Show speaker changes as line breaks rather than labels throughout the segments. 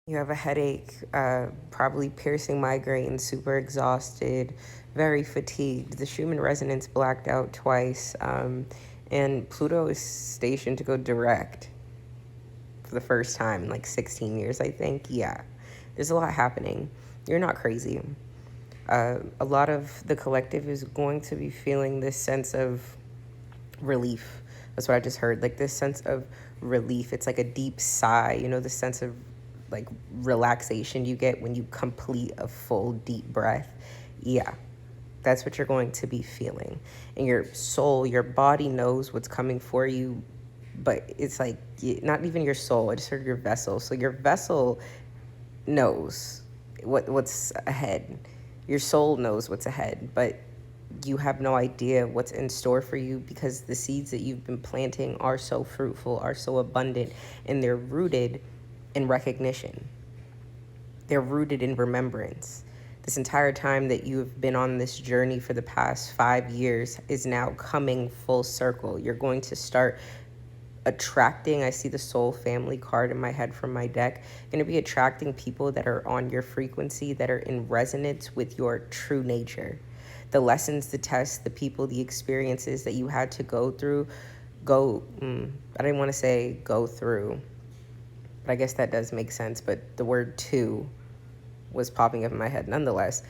You have a headache, probably piercing migraine, super exhausted, very fatigued. The Schumann resonance blacked out twice, and Pluto is stationed to go direct for the first time in like 16 years, I think. Yeah, there's a lot happening. You're not crazy. A lot of the collective is going to be feeling this sense of relief. That's what I just heard. Like this sense of relief. It's like a deep sigh, the sense of like relaxation you get when you complete a full deep breath. Yeah, that's what you're going to be feeling. And your soul, your body knows what's coming for you, but it's like not even your soul. I just heard your vessel. So your vessel knows what's ahead. Your soul knows what's ahead, but you have no idea what's in store for you because the seeds that you've been planting are so fruitful, are so abundant, and they're rooted in recognition. They're rooted in remembrance. This entire time that you've been on this journey for the past 5 years is now coming full circle. You're going to start attracting, I see the soul family card in my head from my deck, going to be attracting people that are on your frequency, that are in resonance with your true nature. The lessons, the tests, the people, the experiences that you had to go through, I didn't want to say go through, but I guess that does make sense. But the word to was popping up in my head nonetheless.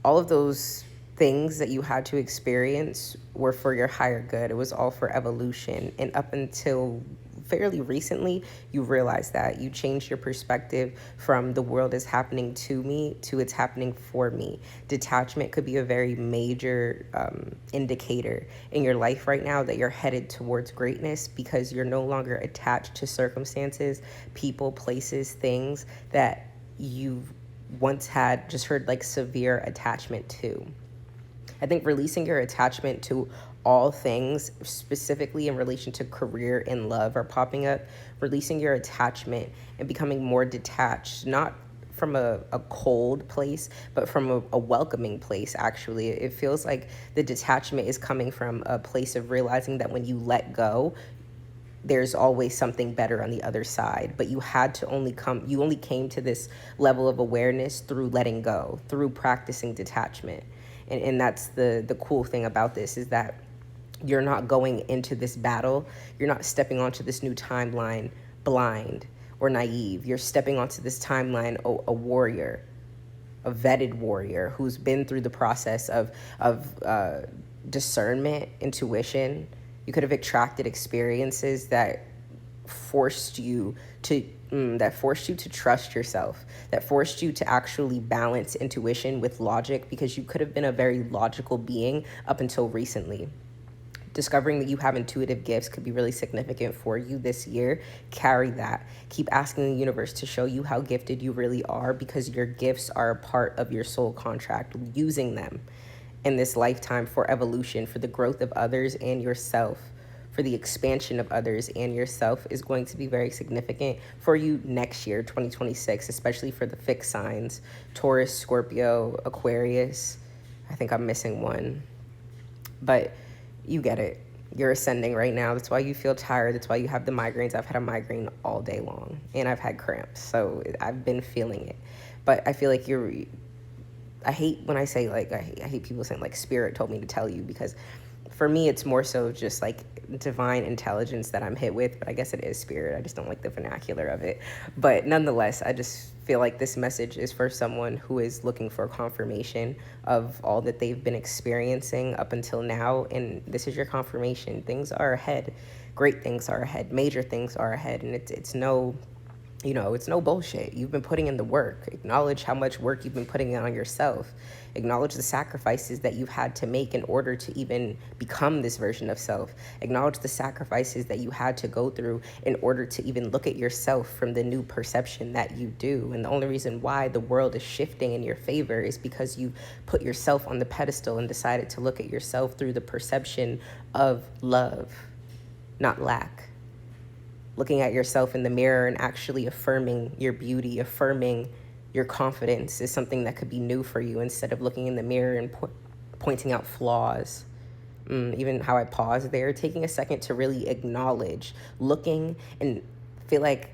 All of those things that you had to experience were for your higher good. It was all for evolution. And up until fairly recently, you realized that. You changed your perspective from the world is happening to me to it's happening for me. Detachment could be a very major indicator in your life right now that you're headed towards greatness because you're no longer attached to circumstances, people, places, things that you've once had just heard like severe attachment to. I think releasing your attachment to all things, specifically in relation to career and love, are popping up. Releasing your attachment and becoming more detached, not from a cold place, but from a welcoming place, actually. It feels like the detachment is coming from a place of realizing that when you let go, there's always something better on the other side, but you only came to this level of awareness through letting go, through practicing detachment. And that's the cool thing about this, is that you're not going into this battle, you're not stepping onto this new timeline blind or naive. You're stepping onto this timeline a warrior, a vetted warrior who's been through the process of discernment, intuition. You could have attracted experiences that forced you to trust yourself, that forced you to actually balance intuition with logic, because you could have been a very logical being up until recently. Discovering that you have intuitive gifts could be really significant for you this year. Carry that. Keep asking the universe to show you how gifted you really are, because your gifts are a part of your soul contract. Using them in this lifetime for evolution, for the growth of others and yourself, for the expansion of others and yourself, is going to be very significant for you next year, 2026, especially for the fixed signs, Taurus, Scorpio, Aquarius. I think I'm missing one, but you get it. You're ascending right now. That's why you feel tired. That's why you have the migraines. I've had a migraine all day long, and I've had cramps, so I've been feeling it. But I feel like I hate when I say, like, I hate people saying, like, spirit told me to tell you, because for me, it's more so just like divine intelligence that I'm hit with, but I guess it is spirit. I just don't like the vernacular of it. But nonetheless, I just feel like this message is for someone who is looking for confirmation of all that they've been experiencing up until now. And this is your confirmation. Things are ahead. Great things are ahead. Major things are ahead. And it's no bullshit. You've been putting in the work. Acknowledge how much work you've been putting in on yourself. Acknowledge the sacrifices that you've had to make in order to even become this version of self. Acknowledge the sacrifices that you had to go through in order to even look at yourself from the new perception that you do. And the only reason why the world is shifting in your favor is because you put yourself on the pedestal and decided to look at yourself through the perception of love, not lack. Looking at yourself in the mirror and actually affirming your beauty, affirming your confidence is something that could be new for you, instead of looking in the mirror and pointing out flaws. Even how I pause there, taking a second to really acknowledge, looking and feel like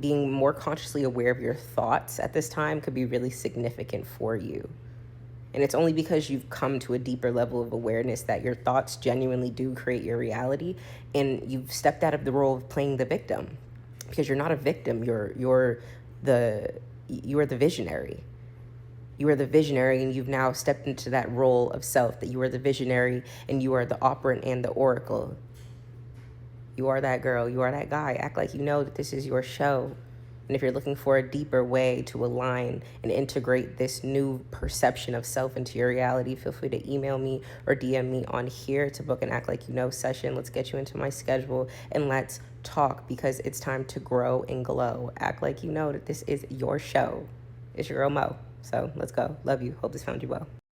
being more consciously aware of your thoughts at this time could be really significant for you. And it's only because you've come to a deeper level of awareness that your thoughts genuinely do create your reality, and you've stepped out of the role of playing the victim. Because you're not a victim, you are the visionary. You are the visionary, and you've now stepped into that role of self, that you are the visionary and you are the operant and the oracle. You are that girl, you are that guy. Act like you know that this is your show. And if you're looking for a deeper way to align and integrate this new perception of self into your reality, feel free to email me or DM me on here to book an Act Like You Know session. Let's get you into my schedule and let's talk, because it's time to grow and glow. Act like you know that this is your show. It's your girl Mo. So let's go. Love you. Hope this found you well.